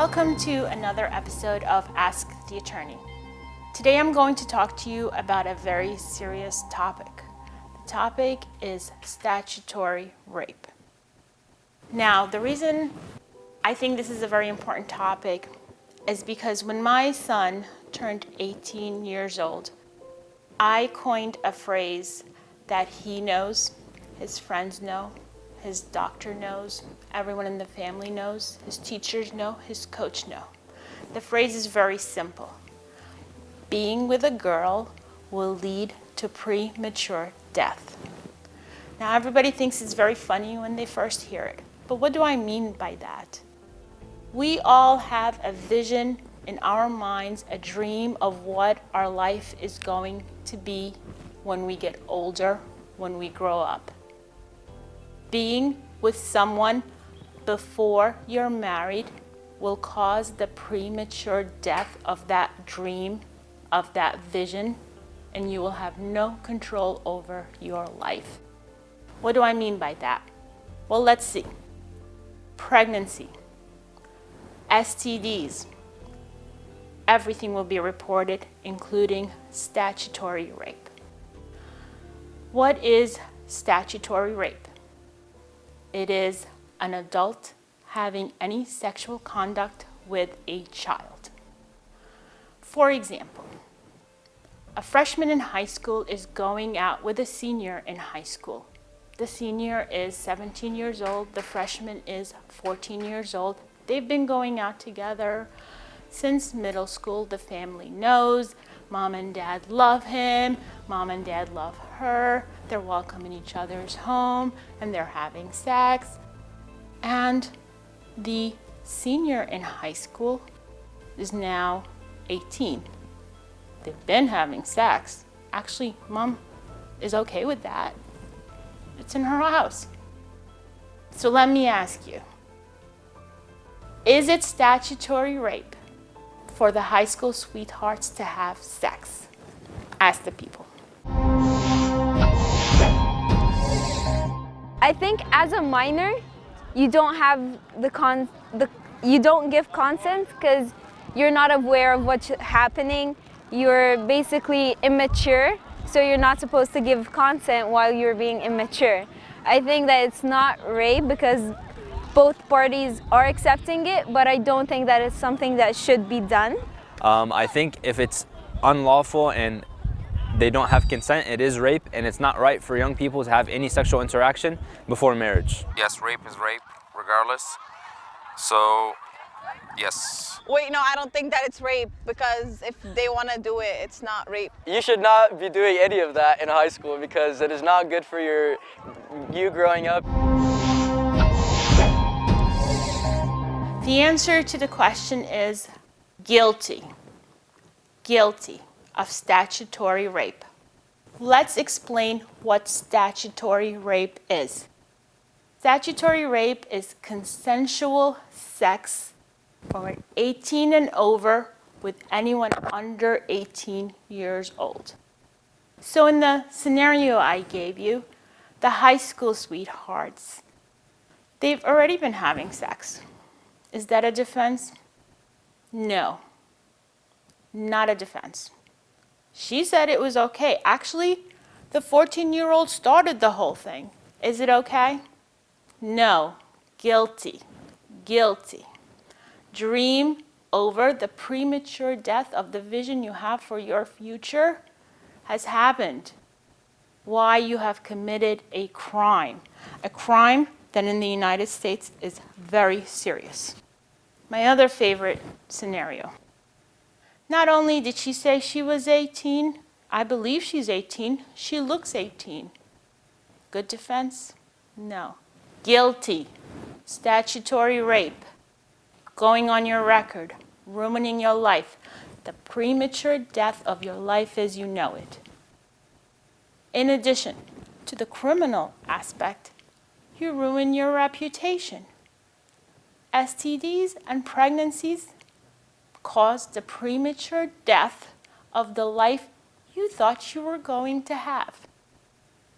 Welcome to another episode of Ask the Attorney. Today I'm going to talk to you about a very serious topic. The topic is statutory rape. Now, the reason I think this is a very important topic is because when my son turned 18 years old, I coined a phrase that he knows, his friends know, his doctor knows, everyone in the family knows, his teachers know, his coach know. The phrase is very simple. Being with a girl will lead to premature death. Now everybody thinks it's very funny when they first hear it, but what do I mean by that? We all have a vision in our minds, a dream of what our life is going to be when we get older, when we grow up. Being with someone before you're married will cause the premature death of that dream, of that vision, and you will have no control over your life. What do I mean by that? Well, let's see. Pregnancy, STDs, everything will be reported, including statutory rape. What is statutory rape? It is an adult having any sexual conduct with a child. For example, a freshman in high school is going out with a senior in high school. The senior is 17 years old, the freshman is 14 years old. They've been going out together since middle school. The family knows. Mom and dad love him. Mom and dad love her. They're welcoming each other's home and they're having sex. And the senior in high school is now 18. They've been having sex. Actually, mom is okay with that. It's in her house. So let me ask you, is it statutory rape for the high school sweethearts to have sex? Ask the people. I think as a minor, you don't have you don't give consent because you're not aware of what's happening. You're basically immature, so you're not supposed to give consent while you're being immature. I think that it's not rape because both parties are accepting it, but I don't think that it's something that should be done. I think if it's unlawful and they don't have consent, it is rape, and it's not right for young people to have any sexual interaction before marriage. Yes, rape is rape, regardless. So, yes. Wait, no, I don't think that it's rape because if they want to do it, it's not rape. You should not be doing any of that in high school because it is not good for you growing up. The answer to the question is guilty. Guilty of statutory rape. Let's explain what statutory rape is. Statutory rape is consensual sex for 18 and over with anyone under 18 years old. So in the scenario I gave you, the high school sweethearts, they've already been having sex. Is that a defense? No, not a defense. She said it was okay. Actually, the 14-year-old started the whole thing. Is it okay? No, guilty, guilty. Dream over the premature death of the vision you have for your future has happened. Why? You have committed a crime that in the United States is very serious. My other favorite scenario. Not only did she say she was 18, I believe she's 18, she looks 18. Good defense? No. Guilty. Statutory rape. Going on your record. Ruining your life. The premature death of your life as you know it. In addition to the criminal aspect, you ruin your reputation. STDs and pregnancies cause the premature death of the life you thought you were going to have.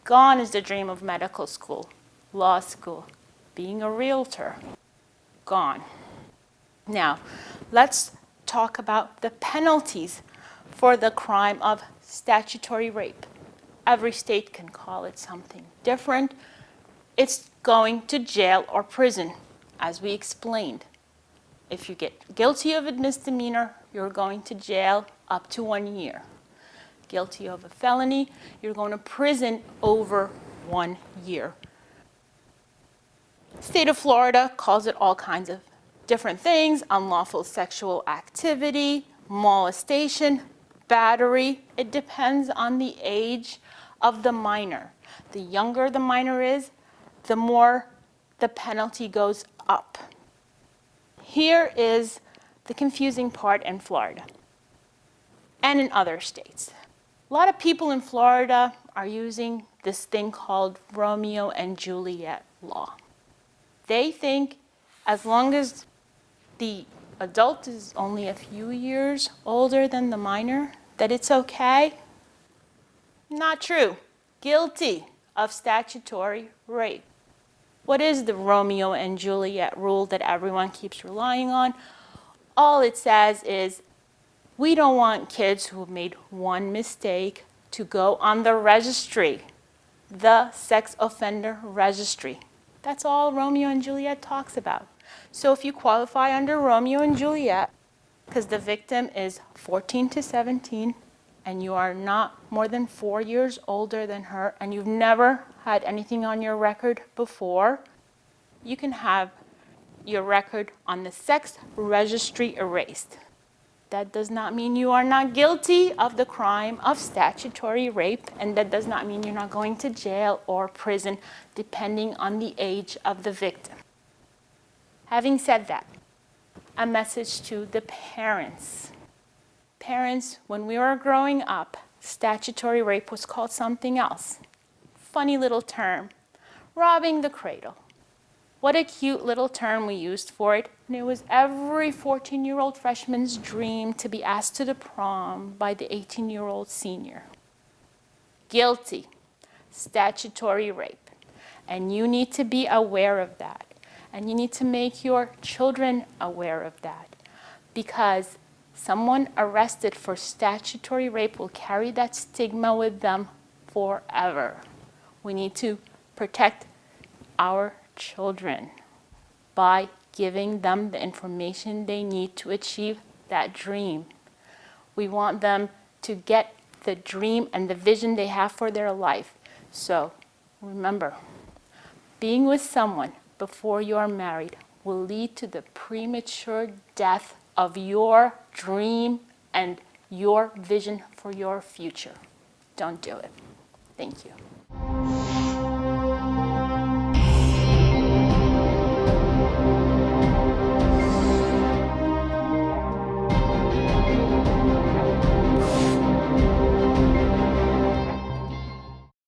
Gone is the dream of medical school, law school, being a realtor. Gone. Now, let's talk about the penalties for the crime of statutory rape. Every state can call it something different. It's going to jail or prison, as we explained. If you get guilty of a misdemeanor, you're going to jail up to 1 year. Guilty of a felony, you're going to prison over 1 year. State of Florida calls it all kinds of different things: unlawful sexual activity, molestation, battery. It depends on the age of the minor. The younger the minor is, the more the penalty goes up. Here is the confusing part in Florida and in other states. A lot of people in Florida are using this thing called Romeo and Juliet Law. They think as long as the adult is only a few years older than the minor, that it's okay. Not true. Guilty of statutory rape. What is the Romeo and Juliet rule that everyone keeps relying on? All it says is, we don't want kids who have made one mistake to go on the registry, the sex offender registry. That's all Romeo and Juliet talks about. So if you qualify under Romeo and Juliet, because the victim is 14 to 17, and you are not more than 4 years older than her, and you've never had anything on your record before, you can have your record on the sex registry erased. That does not mean you are not guilty of the crime of statutory rape, and that does not mean you're not going to jail or prison, depending on the age of the victim. Having said that, a message to the parents. Parents, when we were growing up, statutory rape was called something else. Funny little term, robbing the cradle. What a cute little term we used for it. And it was every 14-year-old freshman's dream to be asked to the prom by the 18-year-old senior. Guilty, statutory rape. And you need to be aware of that. And you need to make your children aware of that. Because someone arrested for statutory rape will carry that stigma with them forever. We need to protect our children by giving them the information they need to achieve that dream. We want them to get the dream and the vision they have for their life. So remember, being with someone before you are married will lead to the premature death of your dream and your vision for your future. Don't do it. Thank you.